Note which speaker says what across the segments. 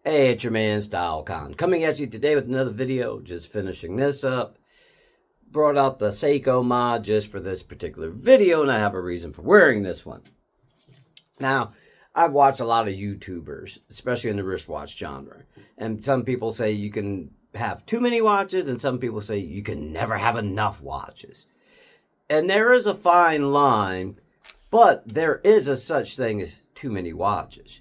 Speaker 1: Hey, it's your man StyleCon coming at you today with another video. Just finishing this up. Brought out the Seiko mod just for this particular video, and I have a reason for wearing this one. Now, I've watched a lot of YouTubers, especially in the wristwatch genre, and some people say you can have too many watches, and some people say you can never have enough watches. And there is a fine line, but there is a such thing as too many watches.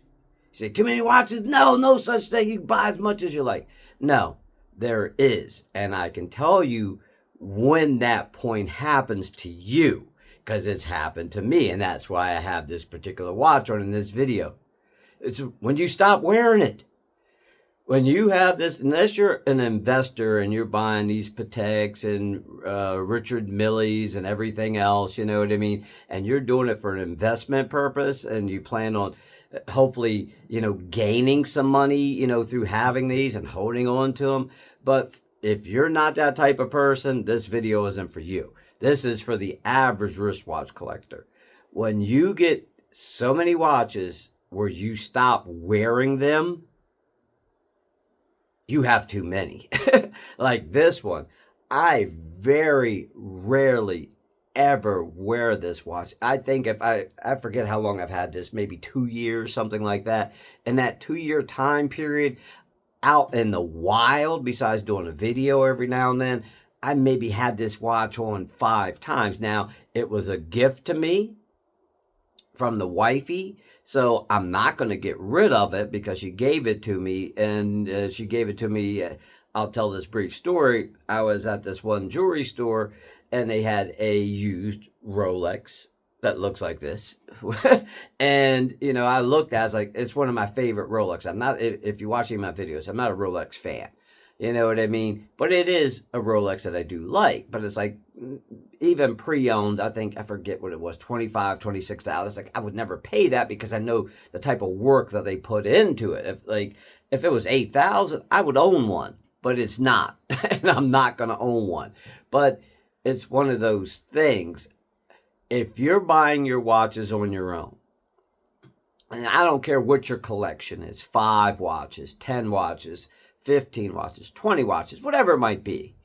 Speaker 1: You say, too many watches? No, no such thing. You can buy as much as you like. No, there is. And I can tell you when that point happens to you, because it's happened to me. And that's why I have this particular watch on in this video. It's when you stop wearing it. When you have this, unless you're an investor and you're buying these Pateks and Richard Milles and everything else, you know what I mean? And you're doing it for an investment purpose and you plan on hopefully, gaining some money, through having these and holding on to them. But if you're not that type of person, this video isn't for you. This is for the average wristwatch collector. When you get so many watches where you stop wearing them, you have too many. Like this one, I very rarely ever wear this watch. I think if I forget how long I've had this, maybe 2 years, something like that. In that 2-year time period, out in the wild, besides doing a video every now and then, I maybe had this watch on 5 times. Now, it was a gift to me from the wifey, so I'm not going to get rid of it because she gave it to me, and she gave it to me. I'll tell this brief story. I was at this one jewelry store, and they had a used Rolex that looks like this. And, I looked at it, I was like, it's one of my favorite Rolex. I'm not, if you watch any of my videos, I'm not a Rolex fan. You know what I mean? But it is a Rolex that I do like. But it's like, even pre-owned, I forget what it was, $25,000, $26,000. It's like, I would never pay that because I know the type of work that they put into it. If it was $8,000, I would own one. But it's not. And I'm not going to own one. But it's one of those things. If you're buying your watches on your own, and I don't care what your collection is, 5 watches, 10 watches, 15 watches, 20 watches, whatever it might be.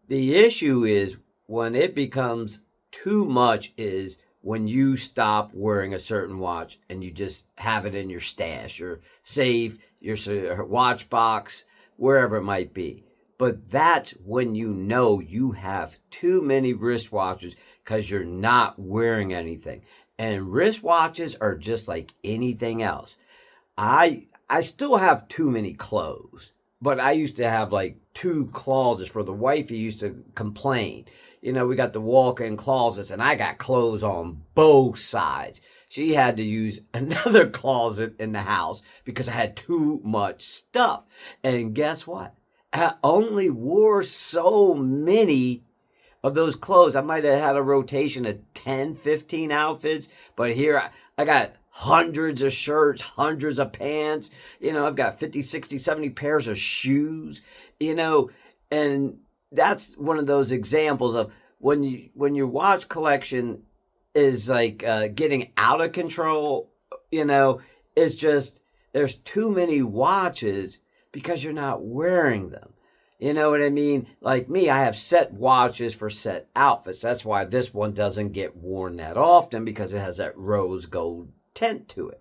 Speaker 1: The issue is when it becomes too much is when you stop wearing a certain watch and you just have it in your stash, your safe, your watch box, wherever it might be. But that's when you have too many wristwatches because you're not wearing anything. And wristwatches are just like anything else. I still have too many clothes, but I used to have like 2 closets for the wifey used to complain. We got the walk-in closets and I got clothes on both sides. She had to use another closet in the house because I had too much stuff. And guess what? I only wore so many of those clothes. I might have had a rotation of 10, 15 outfits, but here I got hundreds of shirts, hundreds of pants. I've got 50, 60, 70 pairs of shoes, and that's one of those examples of when your watch collection is like getting out of control, it's just there's too many watches because you're not wearing them. You know what I mean? Like me, I have set watches for set outfits. That's why this one doesn't get worn that often because it has that rose gold tint to it.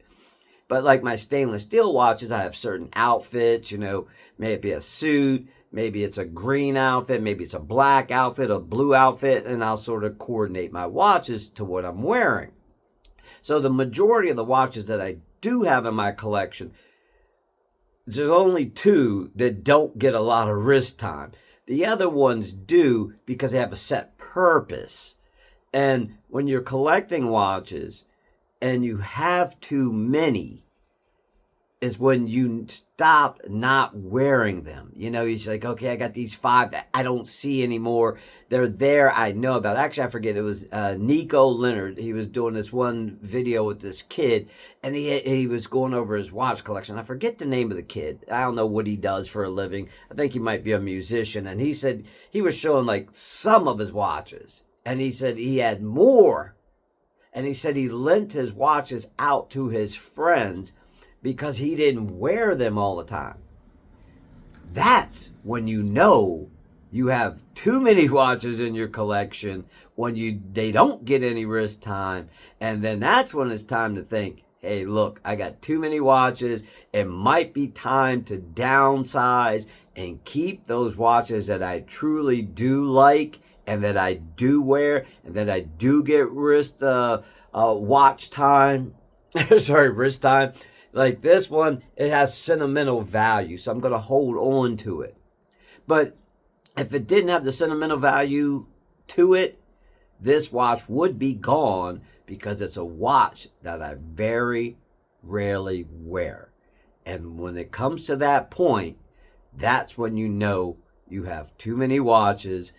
Speaker 1: But like my stainless steel watches, I have certain outfits, may it be a suit, maybe it's a green outfit, maybe it's a black outfit, a blue outfit, and I'll sort of coordinate my watches to what I'm wearing. So the majority of the watches that I do have in my collection, there's only 2 that don't get a lot of wrist time. The other ones do because they have a set purpose. And when you're collecting watches and you have too many, is when you stop not wearing them. You're like, okay, I got these 5 that I don't see anymore. They're there, I know about. Actually, I forget, it was Nico Leonard. He was doing this one video with this kid, and he was going over his watch collection. I forget the name of the kid. I don't know what he does for a living. I think he might be a musician. And he said he was showing like some of his watches. And he said he had more. And he said he lent his watches out to his friends because he didn't wear them all the time. That's when you know you have too many watches in your collection, when they don't get any wrist time, and then that's when it's time to think, hey, look, I got too many watches. It might be time to downsize and keep those watches that I truly do like and that I do wear and that I do get wrist watch time. Sorry, wrist time. Like this one, it has sentimental value, so I'm going to hold on to it. But if it didn't have the sentimental value to it, this watch would be gone because it's a watch that I very rarely wear. And when it comes to that point, that's when you know you have too many watches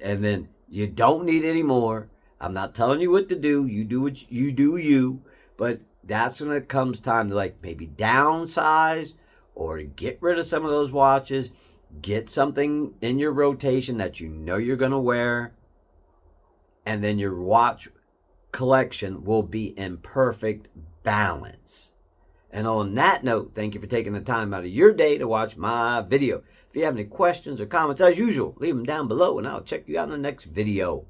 Speaker 1: and then you don't need any more. I'm not telling you what to do. You do what you do you. But that's when it comes time to like maybe downsize or get rid of some of those watches. Get something in your rotation that you know you're going to wear. And then your watch collection will be in perfect balance. And on that note, thank you for taking the time out of your day to watch my video. If you have any questions or comments, as usual, leave them down below and I'll check you out in the next video.